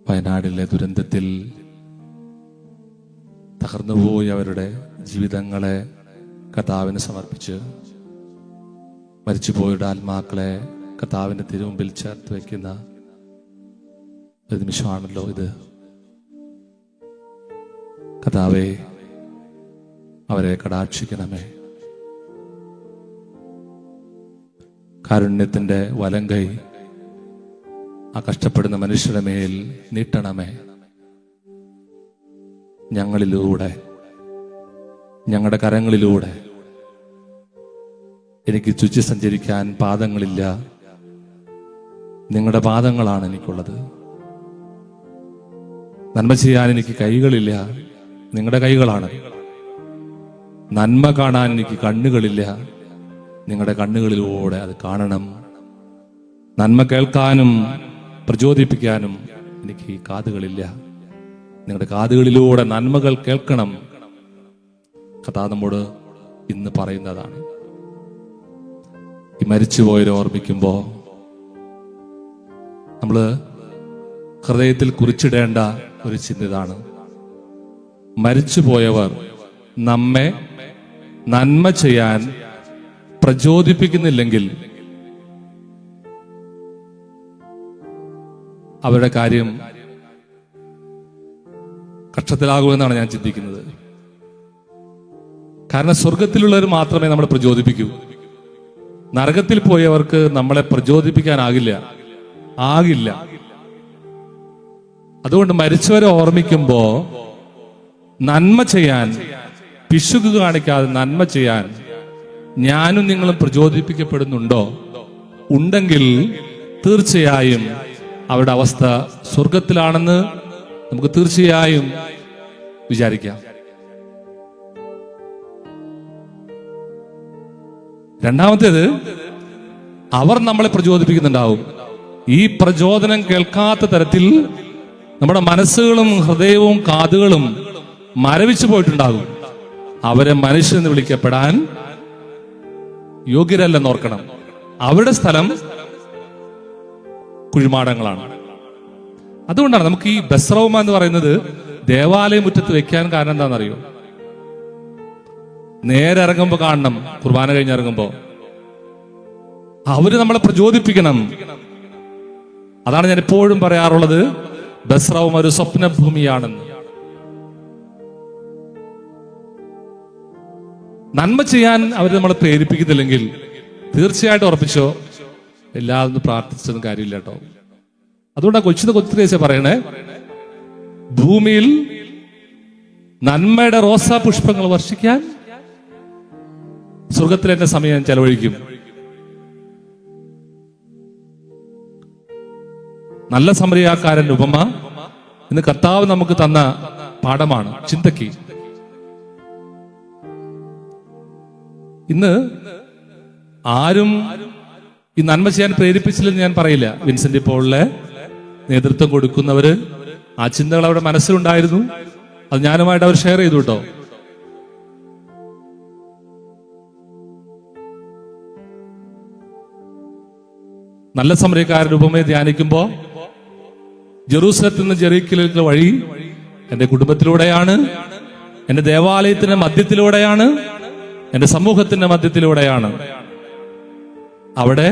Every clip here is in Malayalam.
വയനാടിലെ ദുരന്തത്തിൽ തകർന്നുപോയി അവരുടെ ജീവിതങ്ങളെ കർത്താവിന് സമർപ്പിച്ച് മരിച്ചുപോയുടെ ആത്മാക്കളെ കർത്താവിന്റെ തിരുമുമ്പിൽ ചേർത്ത് വയ്ക്കുന്ന ഒരു നിമിഷമാണല്ലോ ഇത്. കർത്താവേ, അവരെ കടാക്ഷിക്കണമേ. കാരുണ്യത്തിന്റെ വലങ്കൈ ആ കഷ്ടപ്പെടുന്ന മനുഷ്യരുടെ മേൽ നീട്ടണമേ. ഞങ്ങളിലൂടെ, ഞങ്ങളുടെ കരങ്ങളിലൂടെ. എനിക്ക് ചുറ്റി സഞ്ചരിക്കാൻ പാദങ്ങളില്ല, നിങ്ങളുടെ പാദങ്ങളാണ് എനിക്കുള്ളത്. നന്മ ചെയ്യാൻ എനിക്ക് കൈകളില്ല, നിങ്ങളുടെ കൈകളാണ്. നന്മ കാണാൻ എനിക്ക് കണ്ണുകളില്ല, നിങ്ങളുടെ കണ്ണുകളിലൂടെ അത് കാണണം. നന്മ കേൾക്കാനും പ്രചോദിപ്പിക്കാനും എനിക്ക് കാതുകളില്ല, നിങ്ങളുടെ കാതുകളിലൂടെ നന്മകൾ കേൾക്കണം. കർത്താവ് നമ്മോട് ഇന്ന് പറയുന്നതാണ്. ഈ മരിച്ചുപോയവരെ ഓർമ്മിക്കുമ്പോ നമ്മള് ഹൃദയത്തിൽ കുറിച്ചിടേണ്ട ഒരു ചിന്തയാണ്, മരിച്ചുപോയവർ നമ്മെ നന്മ ചെയ്യാൻ പ്രചോദിപ്പിക്കുന്നില്ലെങ്കിൽ അവരുടെ കാര്യം കഷ്ടത്തിലാകുമെന്നാണ് ഞാൻ ചിന്തിക്കുന്നത്. കാരണം സ്വർഗത്തിലുള്ളവർ മാത്രമേ നമ്മളെ പ്രചോദിപ്പിക്കൂ. നരകത്തിൽ പോയവർക്ക് നമ്മളെ പ്രചോദിപ്പിക്കാനാകില്ല. അതുകൊണ്ട് മരിച്ചവരെ ഓർമ്മിക്കുമ്പോ നന്മ ചെയ്യാൻ, പിശുക്ക് കാണിക്കാതെ നന്മ ചെയ്യാൻ ഞാനും നിങ്ങളും പ്രചോദിപ്പിക്കപ്പെടുന്നുണ്ടോ? ഉണ്ടെങ്കിൽ തീർച്ചയായും അവരുടെ അവസ്ഥ സ്വർഗത്തിലാണെന്ന് നമുക്ക് തീർച്ചയായും വിചാരിക്കാം. രണ്ടാമത്തേത്, അവർ നമ്മളെ പ്രചോദിപ്പിക്കുന്നുണ്ടാവും. ഈ പ്രചോദനം കേൾക്കാത്ത തരത്തിൽ നമ്മുടെ മനസ്സുകളും ഹൃദയവും കാതുകളും മരവിച്ചു പോയിട്ടുണ്ടാകും. അവരെ മനുഷ്യരെന്ന് വിളിക്കപ്പെടാൻ യോഗ്യരല്ലെന്ന് ഓർക്കണം. അവരുടെ സ്ഥലം കുഴിമാടങ്ങളാണ്. അതുകൊണ്ടാണ് നമുക്ക് ഈ ബസ്രൗമ എന്ന് പറയുന്നത് ദേവാലയ മുറ്റത്ത് വെക്കാൻ കാരണം എന്താണെന്നറിയോ? നേരെ ഇറങ്ങുമ്പോ കാണണം, കുർബാന കഴിഞ്ഞിറങ്ങുമ്പോ അവര് നമ്മളെ പ്രചോദിപ്പിക്കണം. അതാണ് ഞാൻ എപ്പോഴും പറയാറുള്ളത്, ബസ്രൗമ ഒരു സ്വപ്നഭൂമിയാണെന്ന്. നന്മ ചെയ്യാൻ അവർ നമ്മളെ പ്രേരിപ്പിക്കുന്നില്ലെങ്കിൽ തീർച്ചയായിട്ടും ഉറപ്പിച്ചോ, എല്ലാവരും പ്രാർത്ഥിച്ചതും കാര്യമില്ല കേട്ടോ. അതുകൊണ്ടാണ് കൊച്ചു പറയണേ, ഭൂമിയിൽ നന്മയുടെ റോസാ പുഷ്പങ്ങൾ വർഷിക്കാൻ സ്വർഗത്തിൽ എന്റെ സമയം ചെലവഴിക്കും. നല്ല സമരിയാക്കാരന്റെ ഉപമ ഇന്ന് കർത്താവ് നമുക്ക് തന്ന പാഠമാണ്, ചിന്തയ്ക്ക്. ഇന്ന് ആരും ഈ നന്മ ചെയ്യാൻ പ്രേരിപ്പിച്ചില്ലെന്ന് ഞാൻ പറയില്ല. വിൻസെന്റ് പോളിലെ നേതൃത്വം കൊടുക്കുന്നവര് ആ ചിന്തകൾ അവരുടെ മനസ്സിലുണ്ടായിരുന്നു. അത് ഞാനുമായിട്ട് അവർ ഷെയർ ചെയ്തു കേട്ടോ. നല്ല സമരക്കാരുടെ ഉപമയെ ധ്യാനിക്കുമ്പോ ജെറൂസലത്തിൽ നിന്ന് ജെറീക്കോയിലേക്കുള്ള വഴി എന്റെ കുടുംബത്തിലൂടെയാണ്, എന്റെ ദേവാലയത്തിന്റെ മധ്യത്തിലൂടെയാണ്, എന്റെ സമൂഹത്തിന്റെ മധ്യത്തിലൂടെയാണ്. അവിടെ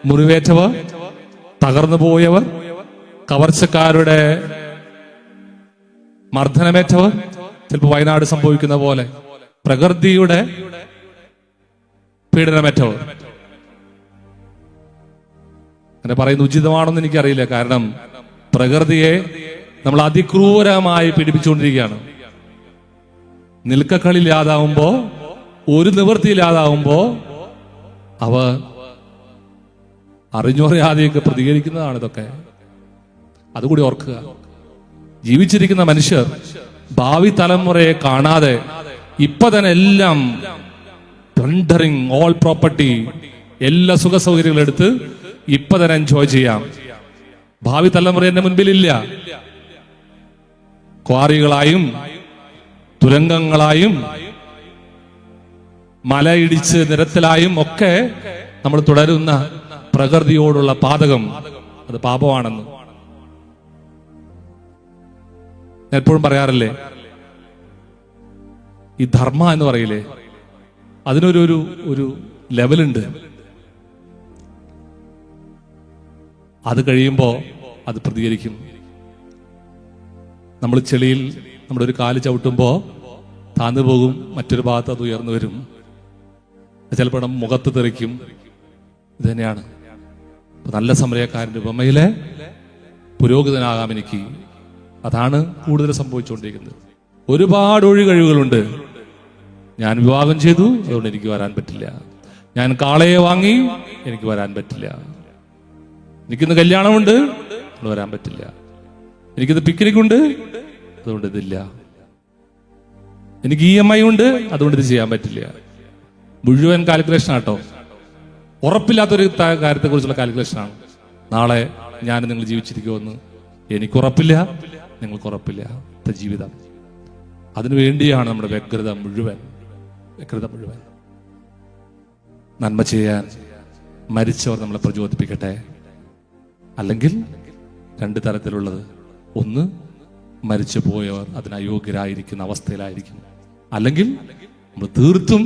മുറിവേറ്റവർ, തകർന്നു പോയവർ, കവർച്ചക്കാരുടെ മർദ്ദനമേറ്റവർ, ചിലപ്പോൾ വയനാട് സംഭവിക്കുന്ന പോലെ പ്രകൃതിയുടെ പീഡനമേറ്റവർ. അങ്ങനെ പറയുന്നത് ഉചിതമാണെന്ന് എനിക്കറിയില്ല. കാരണം പ്രകൃതിയെ നമ്മൾ അതിക്രൂരമായി പീഡിപ്പിച്ചുകൊണ്ടിരിക്കുകയാണ്. നിൽക്കക്കളില്ലാതാവുമ്പോ, ഒരു നിവൃത്തിയില്ലാതാവുമ്പോ അവ അറിഞ്ഞോറിയാതെയൊക്കെ പ്രതികരിക്കുന്നതാണ് ഇതൊക്കെ. അതുകൂടി ഓർക്കുക. ജീവിച്ചിരിക്കുന്ന മനുഷ്യർ ഭാവി തലമുറയെ കാണാതെ ഇപ്പൊ തന്നെ എല്ലാം പ്ലണ്ടറിങ് ഓൾ പ്രോപ്പർട്ടി, എല്ലാ സുഖ സൗകര്യങ്ങളും എടുത്ത് ഇപ്പൊ തന്നെ എൻജോയ് ചെയ്യാം. ഭാവി തലമുറ എന്റെ മുൻപിലില്ല. ക്വാറികളായും തുരങ്കങ്ങളായും മലയിടിച്ച് നിരത്തിലായും ഒക്കെ നമ്മൾ തുടരുന്ന പ്രകൃതിയോടുള്ള പാതകം, അത് പാപമാണെന്ന് ഞാൻ എപ്പോഴും പറയാറില്ലേ, ഈ ധർമ്മ എന്ന് പറയില്ലേ, അതിനൊരു ഒരു ലെവലുണ്ട്. അത് കഴിയുമ്പോ അത് പ്രതികരിക്കും. നമ്മൾ ചെളിയിൽ നമ്മുടെ ഒരു കാല് ചവിട്ടുമ്പോ താന്നു പോകും, മറ്റൊരു ഭാഗത്ത് അത് ഉയർന്നു വരും, ചിലപ്പോൾ മുഖത്ത് തെറിക്കും. ഇത് തന്നെയാണ് നല്ല സമരക്കാരന്റെ ഉപമയിലെ പുരോഹിതനാകാം എനിക്ക്. അതാണ് കൂടുതൽ സംഭവിച്ചുകൊണ്ടിരിക്കുന്നത്. ഒരുപാട് ഒഴികഴിവുകളുണ്ട്. ഞാൻ വിവാഹം ചെയ്തു, അതുകൊണ്ട് എനിക്ക് വരാൻ പറ്റില്ല. ഞാൻ കാളയെ വാങ്ങി, എനിക്ക് വരാൻ പറ്റില്ല. എനിക്കിന്ന് കല്യാണമുണ്ട്, അതുകൊണ്ട് വരാൻ പറ്റില്ല. എനിക്കിത് പിക്നിക് ഉണ്ട്, അതുകൊണ്ട് ഇതില്ല. എനിക്ക് EMI ഉണ്ട്, അതുകൊണ്ട് ഇത് ചെയ്യാൻ പറ്റില്ല. മുഴുവൻ കാൽക്കുലേഷൻ ആട്ടോ. ഉറപ്പില്ലാത്തൊരു കാര്യത്തെ കുറിച്ചുള്ള കാൽക്കുലേഷനാണ്. നാളെ ഞാൻ നിങ്ങൾ ജീവിച്ചിരിക്കുമെന്ന് എനിക്കുറപ്പില്ല, നിങ്ങൾക്കുറപ്പില്ല. ജീവിതം അതിനു വേണ്ടിയാണ് നമ്മുടെ വ്യഗ്രത മുഴുവൻ. നന്മ ചെയ്യാൻ മരിച്ചവർ നമ്മളെ പ്രചോദിപ്പിക്കട്ടെ. അല്ലെങ്കിൽ രണ്ട് തരത്തിലുള്ളത്. ഒന്ന്, മരിച്ചു പോയവർ അതിന് അയോഗ്യരായിരിക്കുന്ന അവസ്ഥയിലായിരിക്കും. അല്ലെങ്കിൽ നമ്മൾ തീർത്തും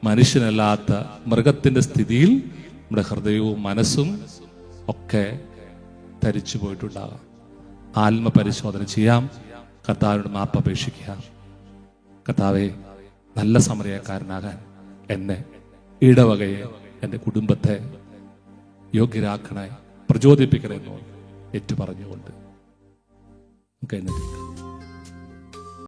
മനുഷ്യനല്ലാത്ത മൃഗത്തിന്റെ സ്ഥിതിയിൽ നമ്മുടെ ഹൃദയവും മനസ്സും ഒക്കെ ധരിച്ചു പോയിട്ടുണ്ടാകാം. ആത്മപരിശോധന ചെയ്യാം. കർത്താവിനോട് മാപ്പപേക്ഷിക്കുക. കർത്താവെ, നല്ല സമരക്കാരനാകാൻ എന്നെ, ഇടവകയെ, എൻ്റെ കുടുംബത്തെ യോഗ്യരാക്കണേ, പ്രചോദിപ്പിക്കണമെന്നോ ഏറ്റുപറഞ്ഞുകൊണ്ട് കഴിഞ്ഞിട്ടില്ല.